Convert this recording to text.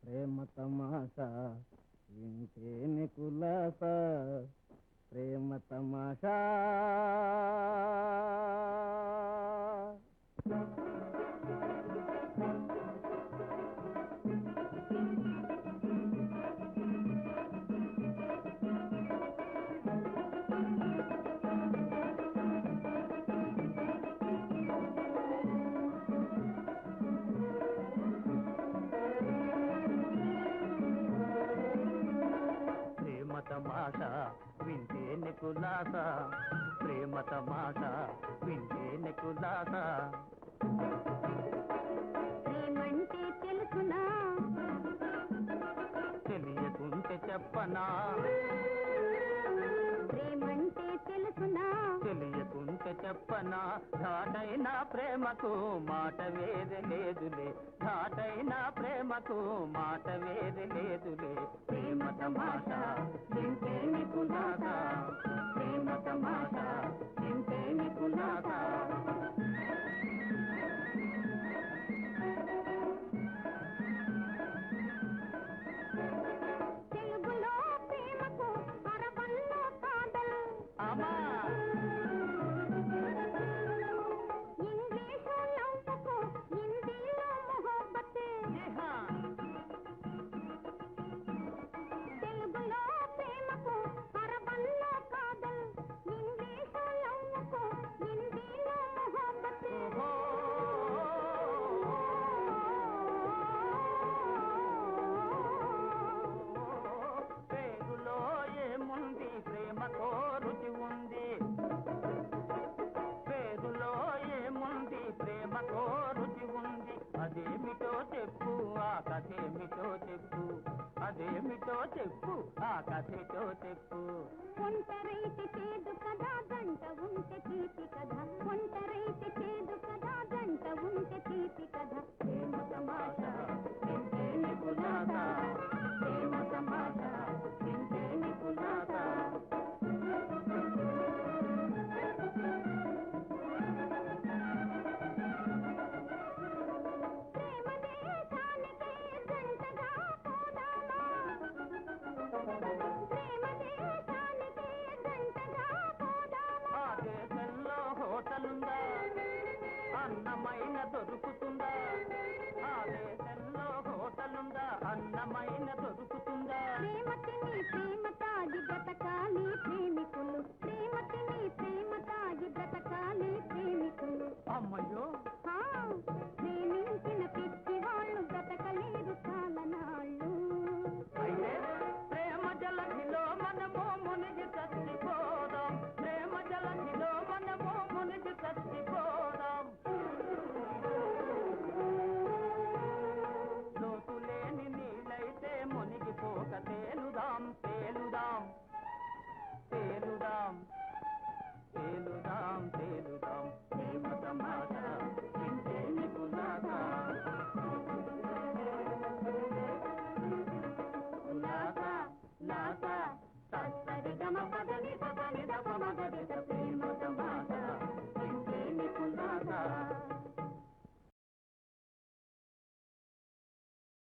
ప్రేమ తమాషా వింటేనే కులాసా ప్రేమ తమాషా తమాషా వింటేనే కులాసా ప్రేమ తమాషా వింటేనే కులాసా ప్రేమంటే తెలుసునా తెలియకుంటే చెప్పనా ప్రేమంటే తెలుసునా తెలియకుంటే చెప్పనా ఘాటైన ప్రేమకు మాట వేరే లేదులే ఘాటైన ప్రేమకు మాట వేరే లేదులే ప్రేమ తమాషా వింటేనే కులాసా ప్రేమ తమాషా వింటేనే కులాసా తెలుగులో ప్రేమకు అరవల్లో కాదలు అమ్మా ఇంగ్లీషు లవ్వుకు హిందీలో మొహబ్బతే తెలుగులో ప్రేమకు అరవల్లో కాదల్ ఇంగ్లీషు లవ్వుకు హిందీలో మొహబ్బతే పేరులో ఏముంది ప్రేమతో రుచి ఉంది పేరులో ఏముంది ప్రేమతో రుచి ఉంది అదేమిటో చెప్పు ఆ కథేమిటో చెప్పు అదేమిటో చెప్పు ఆ కథేటో చెప్పు ఒంటరైతే చేదు కదా గంట ఉంటే తీపి కదా ఒంటరైతే చేదు కదా గంట ఉంటే తీపి కదా ప్రేమ తమాషా వింటేనే కులాసా ప్రేమ తమాషా వింటేనే కులాసా ప్రేమ దేశానికే జంటగా పోదామా ప్రేమ దేశానికే జంటగా పోదామా ఆ దేశంలో హోటలుందా అన్నమైన దొరుకుతుందా ఆ దేశంలో హోటలుందా అన్నమైన దొరుకుతుందా ప్రేమ తిని ప్రేమ తాగి బ్రతకాలి ప్రేమికులు ప్రేమ తిని ప్రేమ తాగి బ్రతకాలి ప్రేమికులు అమ్మయ్యో ఆ, ప్రేమించిన పిచ్చి వాళ్ళు బ్రతకలేరు కాలనాళ్ళు అయితే ప్రేమ జలధిలో మనము మునిగి చచ్చిపోదాం ప్రేమ జలధిలో మనము మునిగి చచ్చిపోదాం లోతులేని నీళ్ళైతే మునిగిపోక తేలుదాం తేలుదాం తేలుదాం తేలుదాం తేలుదాం ప్రేమ తమాషా వింటేనే కులాసా కులాసా లాసా తత్తరి గమ పదని పద